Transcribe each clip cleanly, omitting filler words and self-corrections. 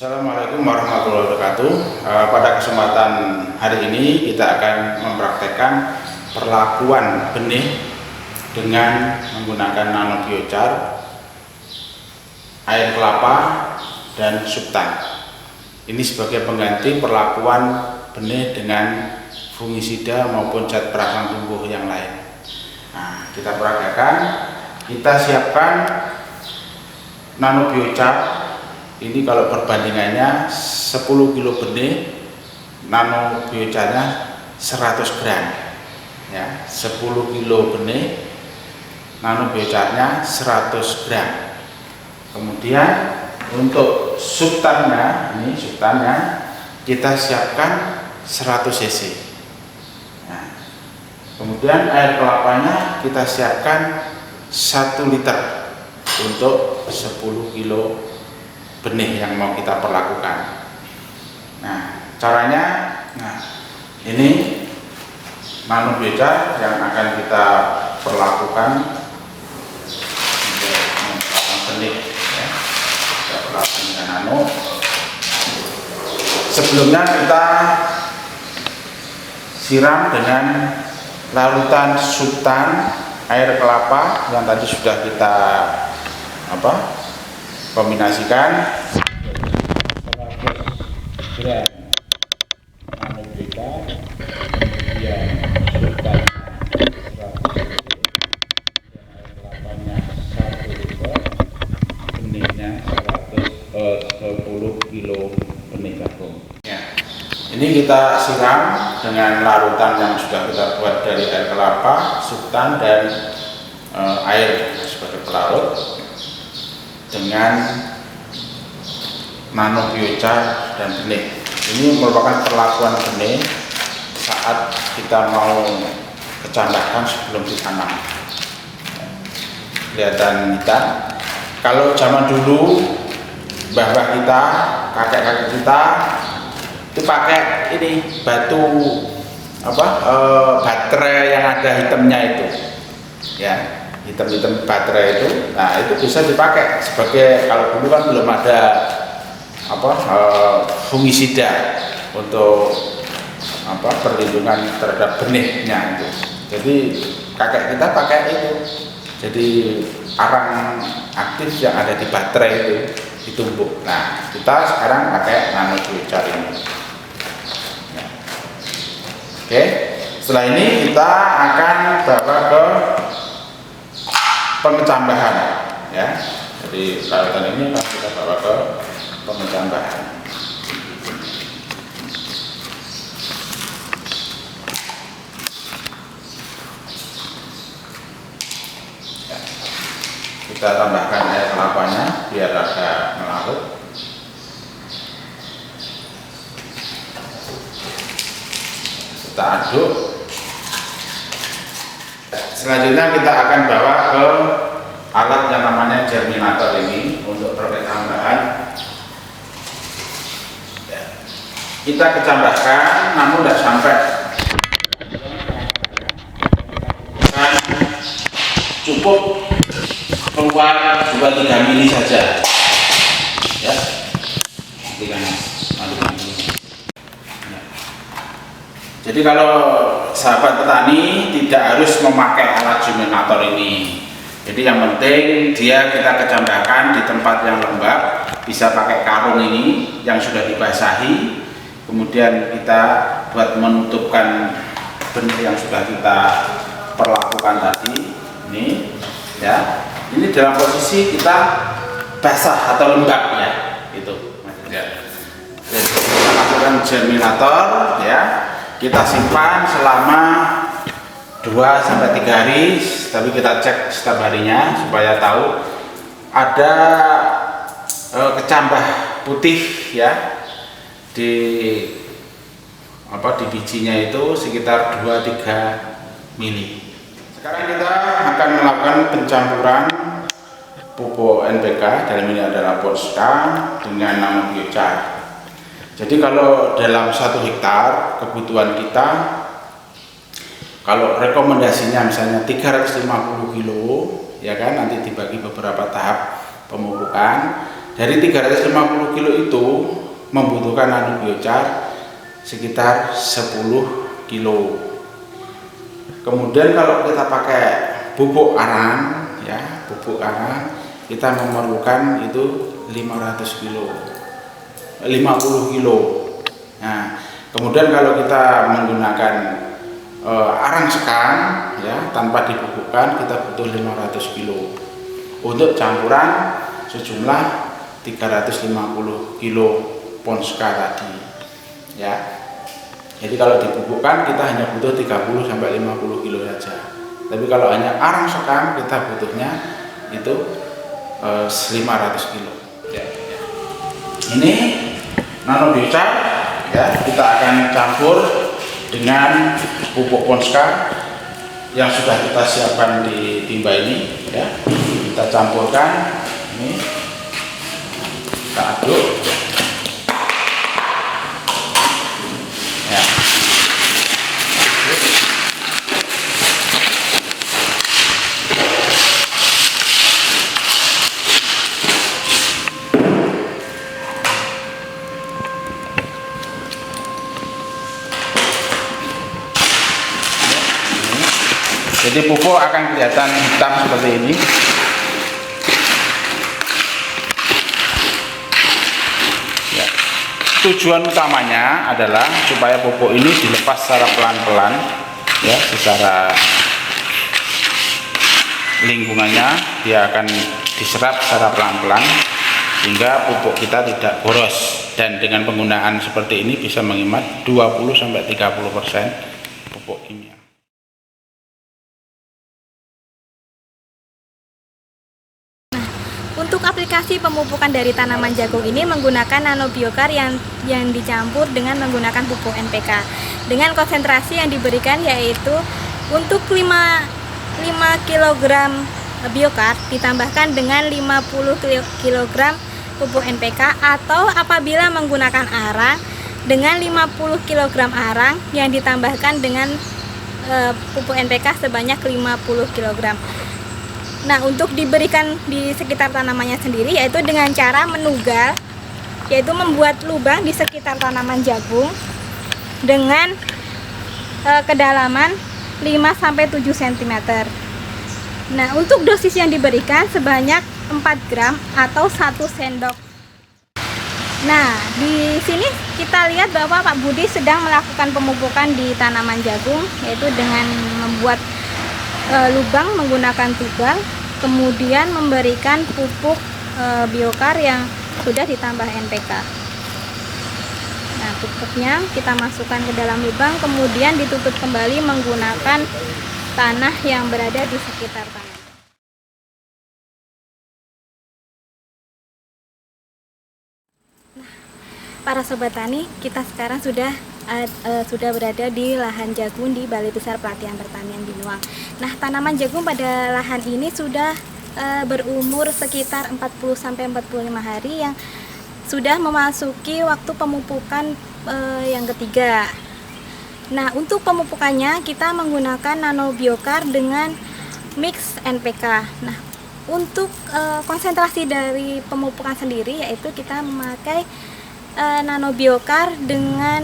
Assalamualaikum warahmatullahi wabarakatuh. Pada kesempatan hari ini kita akan mempraktekkan perlakuan benih dengan menggunakan nanobiochar, air kelapa, dan subtan. Ini sebagai pengganti perlakuan benih dengan fungisida maupun zat perangsang tumbuh yang lain. Nah, kita peragakan, kita siapkan nanobiochar. Ini kalau perbandingannya 10 kilo benih, nanobiochar-nya 100 gram ya. 10 kilo benih, nanobiochar-nya 100 gram. Kemudian untuk subtannya, ini subtannya kita siapkan 100 cc. Nah, kemudian air kelapanya kita siapkan 1 liter untuk 10 kilo benih yang mau kita perlakukan. Nah, caranya, ini nanobiochar yang akan kita perlakukan untuk menggunakan benih ya. Kita perlakukan dengan nano. Sebelumnya kita siram dengan larutan subtan air kelapa yang tadi sudah kita kombinasikan 100 gram nanobiochar, kemudian subtan 100 kelapanya 1 liter, benihnya 10 kilo benih jagung ya. Ini kita siram dengan larutan yang sudah kita buat dari air kelapa, subtan, dan air sebagai pelarut dengan nanobiochar dan benih. Ini merupakan perlakuan benih saat kita mau kecambakan sebelum ditanam. Kelihatan hitam. Kalau zaman dulu mbah-mbah kita, kakek-kakek kita itu pakai ini batu baterai yang ada hitamnya itu ya. Hitam-hitam baterai itu, nah itu bisa dipakai sebagai, kalau dulu kan belum ada fungisida untuk perlindungan terhadap benihnya itu. Jadi kakek kita pakai itu, jadi arang aktif yang ada di baterai itu ditumbuk. Nah, kita sekarang pakai nanobiochar ini. Nah. Oke, setelah ini kita akan bawa ke pengecambahan ya. Jadi larutan ini akan kita bawa ke pengecambahan. Ya. Kita tambahkan air kelapanya biar agak melarut. Kita aduk. Selanjutnya kita akan bawa ke alat yang namanya germinator ini untuk perkecambahan. Kita kecambahkan, namun tidak sampai, cukup keluar 2-3 mili saja ya. Jadi kalau sahabat petani tidak harus memakai alat germinator ini. Jadi yang penting kita kecambahkan di tempat yang lembab, bisa pakai karung ini yang sudah dibasahi. Kemudian kita buat menutupkan benih yang sudah kita perlakukan tadi. Ini ya. Ini dalam posisi kita basah atau lembab ya. Itu. Ya. Kita masukkan germinator ya. Kita simpan selama 2-3 hari, tapi kita cek setiap harinya supaya tahu ada kecambah putih ya di bijinya itu sekitar 2-3 mili. Sekarang kita akan melakukan pencampuran pupuk NPK, dalam ini adalah Poska dengan nanobiochar. Jadi kalau dalam 1 hektar kebutuhan kita, kalau rekomendasinya misalnya 350 kilo ya kan, nanti dibagi beberapa tahap pemupukan. dari 350 kilo itu membutuhkan nanobiochar sekitar 10 kilo. Kemudian kalau kita pakai pupuk arang, ya, pupuk arang kita memerlukan itu 500 kilo, 50 kilo. Nah, kemudian kalau kita menggunakan arang sekam, ya, tanpa dipupukkan kita butuh 500 kilo untuk campuran sejumlah 350 kilo Ponska tadi, ya. Jadi kalau dipupukkan kita hanya butuh 30 sampai 50 kilo saja. Tapi kalau hanya arang sekam kita butuhnya itu 500 kilo. Ya. Ini nanobiochar, ya, kita akan campur dengan pupuk Ponska yang sudah kita siapkan di timba ini, ya. Kita campurkan ini, kita aduk, ya. Jadi pupuk akan kelihatan hitam seperti ini. Ya. Tujuan utamanya adalah supaya pupuk ini dilepas secara pelan-pelan, ya, secara lingkungannya dia akan diserap secara pelan-pelan sehingga pupuk kita tidak boros, dan dengan penggunaan seperti ini bisa menghemat 20-30% pupuk kimia. Untuk aplikasi pemupukan dari tanaman jagung ini menggunakan nanobiochar yang dicampur dengan menggunakan pupuk NPK dengan konsentrasi yang diberikan yaitu untuk 5 kg biochar ditambahkan dengan 50 kg pupuk NPK, atau apabila menggunakan arang dengan 50 kg arang yang ditambahkan dengan pupuk NPK sebanyak 50 kg. Nah, untuk diberikan di sekitar tanamannya sendiri yaitu dengan cara menugal, yaitu membuat lubang di sekitar tanaman jagung dengan kedalaman 5-7 cm. Nah, untuk dosis yang diberikan sebanyak 4 gram atau 1 sendok. Nah, di sini kita lihat bahwa Pak Budi sedang melakukan pemupukan di tanaman jagung, yaitu dengan membuat lubang menggunakan tugal, kemudian memberikan pupuk biochar yang sudah ditambah NPK. Nah, pupuknya kita masukkan ke dalam lubang, kemudian ditutup kembali menggunakan tanah yang berada di sekitar tanah. Para sobat tani, kita sekarang sudah berada di lahan jagung di Balai Besar Pelatihan Pertanian Binuang. Nah, tanaman jagung pada lahan ini sudah berumur sekitar 40-45 hari yang sudah memasuki waktu pemupukan yang ketiga. Nah, untuk pemupukannya kita menggunakan nanobiochar dengan mix NPK. Nah, untuk konsentrasi dari pemupukan sendiri yaitu kita memakai nanobiochar dengan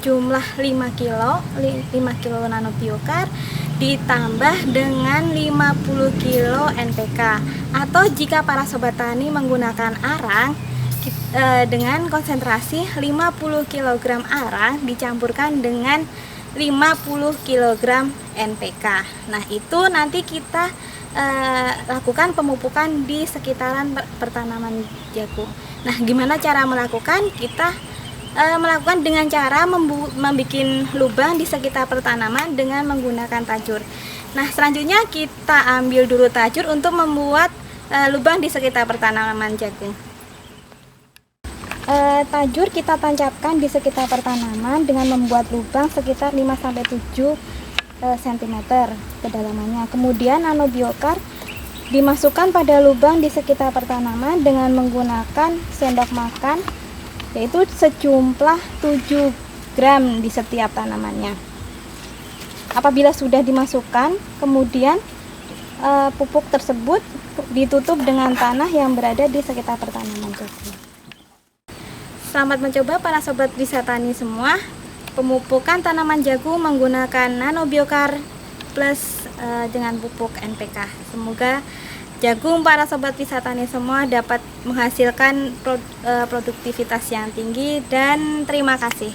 jumlah 5 kilo nanobiochar ditambah dengan 50 kilo NPK, atau jika para sobat tani menggunakan arang dengan konsentrasi 50 kg arang dicampurkan dengan 50 kg NPK. Nah, itu nanti kita lakukan pemupukan di sekitaran pertanaman jagung. Nah, gimana cara melakukan? Kita melakukan dengan cara membuat lubang di sekitar pertanaman dengan menggunakan tajur. Nah, selanjutnya kita ambil dulu tajur untuk membuat lubang di sekitar pertanaman jagung. Tajur kita tancapkan di sekitar pertanaman dengan membuat lubang sekitar 5-7 cm kedalamannya. Kemudian nanobiochar dimasukkan pada lubang di sekitar pertanaman dengan menggunakan sendok makan, yaitu sejumlah 7 gram di setiap tanamannya. Apabila sudah dimasukkan, kemudian pupuk tersebut ditutup dengan tanah yang berada di sekitar pertanaman jagung. Selamat mencoba para sobat bisa tani semua. Pemupukan tanaman jagung menggunakan nanobiokar plus dengan pupuk NPK. Semoga jagung para sobat bisa tani semua dapat menghasilkan produktivitas yang tinggi, dan terima kasih.